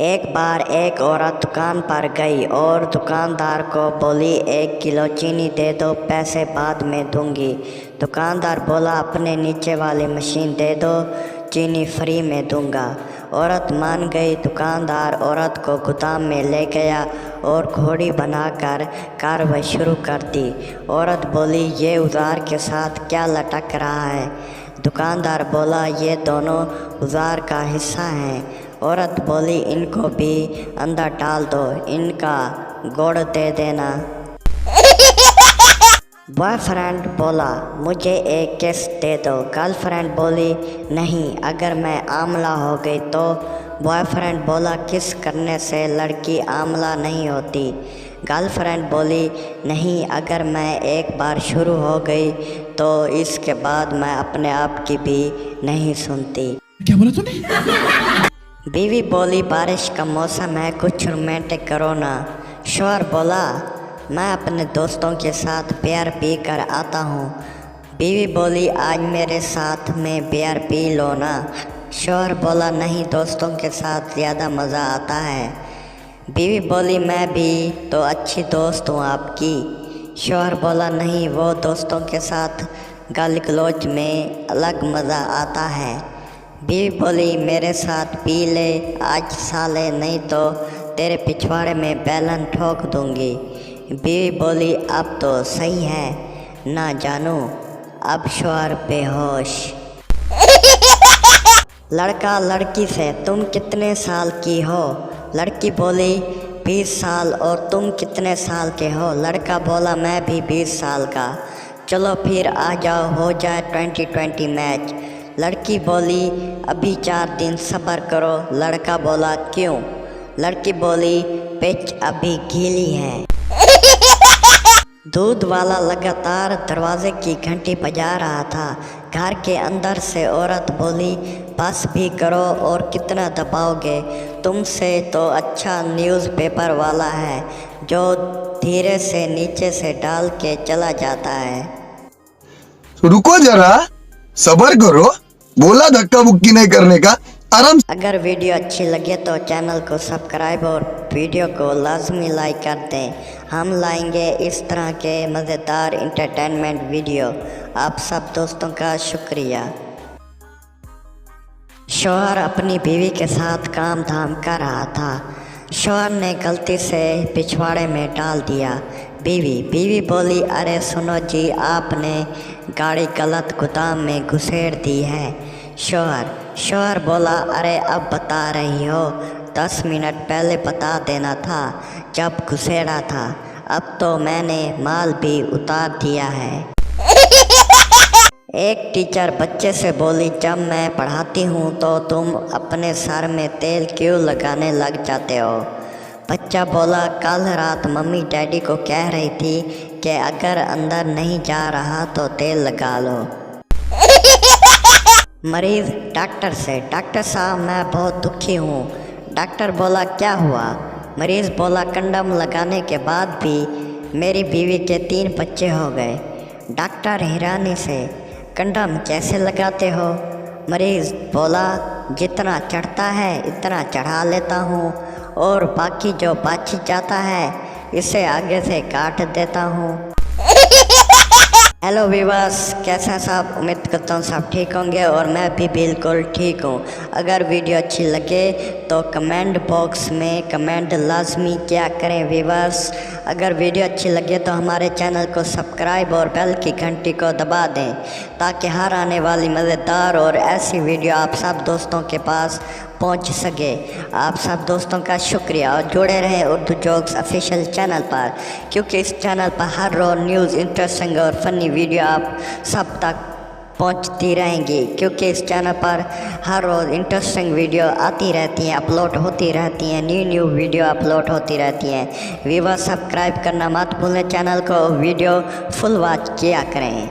एक बार एक औरत दुकान पर गई और दुकानदार को बोली 1 किलो चीनी दे दो, पैसे बाद में दूंगी। दुकानदार बोला अपने नीचे वाली मशीन दे दो, चीनी फ्री में दूंगा। औरत मान गई। दुकानदार औरत को गोदाम में ले गया और घोड़ी बनाकर कार्रवाई शुरू कर दी। औरत बोली ये औजार के साथ क्या लटक रहा है? दुकानदार बोला ये दोनों औजार का हिस्सा हैं। औरत बोली इनको भी अंदर डाल दो, इनका गोड़ दे देना। बॉयफ्रेंड बोला मुझे एक किस दे दो। गर्लफ्रेंड बोली नहीं, अगर मैं आंवला हो गई तो। बॉयफ्रेंड बोला किस करने से लड़की आंवला नहीं होती। गर्लफ्रेंड बोली नहीं, अगर मैं एक बार शुरू हो गई तो इसके बाद मैं अपने आप की भी नहीं सुनती। क्या बोला तूने? बीवी बोली बारिश का मौसम है, कुछ रोमांटिक करो ना। शौहर बोला मैं अपने दोस्तों के साथ बियर पी कर आता हूँ। बीवी बोली आज मेरे साथ में बियर पी लो ना। शौहर बोला नहीं, दोस्तों के साथ ज़्यादा मज़ा आता है। बीवी बोली मैं भी तो अच्छी दोस्त हूँ आपकी। शौहर बोला नहीं, वो दोस्तों के साथ गाली गलौज में अलग मज़ा आता है। बीवी बोली मेरे साथ पी ले आज साले, नहीं तो तेरे पिछवाड़े में बैलन ठोक दूंगी। बीवी बोली अब तो सही है ना जानू। अब शौहर बेहोश। लड़का लड़की से तुम कितने साल की हो? लड़की बोली 20 साल। और तुम कितने साल के हो? लड़का बोला मैं भी 20 साल का। चलो फिर आ जाओ, हो जाए 2020 मैच। लड़की बोली अभी 4 दिन सब्र करो। लड़का बोला क्यों? लड़की बोली पिच अभी गीली है। दूध वाला लगातार दरवाजे की घंटी बजा रहा था। घर के अंदर से औरत बोली बस भी करो, और कितना दबाओगे? तुमसे तो अच्छा न्यूज़पेपर वाला है जो धीरे से नीचे से डाल के चला जाता है। रुको जरा, सब्र करो, बोला धक्का मुक्की नहीं करने का, आराम। अगर वीडियो अच्छी लगे तो चैनल को सब्सक्राइब और वीडियो को लाजमी लाइक कर दें। हम लाएंगे इस तरह के मज़ेदार इंटरटेनमेंट वीडियो। आप सब दोस्तों का शुक्रिया। शौहर अपनी बीवी के साथ काम धाम कर रहा था। शौहर ने गलती से पिछवाड़े में डाल दिया। बीवी बोली अरे सुनो जी, आपने गाड़ी गलत गोदाम में घुसेड़ दी है। शौहर बोला अरे अब बता रही हो, 10 मिनट पहले बता देना था जब घुसेड़ा था। अब तो मैंने माल भी उतार दिया है। एक टीचर बच्चे से बोली जब मैं पढ़ाती हूँ तो तुम अपने सर में तेल क्यों लगाने लग जाते हो? बच्चा बोला कल रात मम्मी डैडी को कह रही थी कि अगर अंदर नहीं जा रहा तो तेल लगा लो। मरीज डॉक्टर से डॉक्टर साहब मैं बहुत दुखी हूँ। डॉक्टर बोला क्या हुआ? मरीज बोला कंडम लगाने के बाद भी मेरी बीवी के 3 बच्चे हो गए। डॉक्टर हैरानी से कंडम कैसे लगाते हो? मरीज बोला जितना चढ़ता है इतना चढ़ा लेता हूँ, और बाकी जो बच जाता है इसे आगे से काट देता हूँ। हेलो व्यूअर्स, कैसे हैं सब? उम्मीद करता हूँ सब ठीक होंगे और मैं भी बिल्कुल ठीक हूँ। अगर वीडियो अच्छी लगे तो कमेंट बॉक्स में कमेंट लाजमी क्या करें व्यूअर्स। अगर वीडियो अच्छी लगे तो हमारे चैनल को सब्सक्राइब और बेल की घंटी को दबा दें ताकि हर आने वाली मज़ेदार और ऐसी वीडियो आप सब दोस्तों के पास पहुंच सके। आप सब दोस्तों का शुक्रिया और जुड़े रहें उर्दू जोक्स ऑफिशियल चैनल पर, क्योंकि इस चैनल पर हर रोज़ न्यूज़, इंटरेस्टिंग और फ़नी वीडियो आप सब तक पहुंचती रहेंगी। क्योंकि इस चैनल पर हर रोज़ इंटरेस्टिंग वीडियो आती रहती हैं, अपलोड होती रहती हैं, न्यू वीडियो अपलोड होती रहती हैं। व्यूअर्स सब्सक्राइब करना मत भूलें चैनल को, वीडियो फुल वॉच किया करें।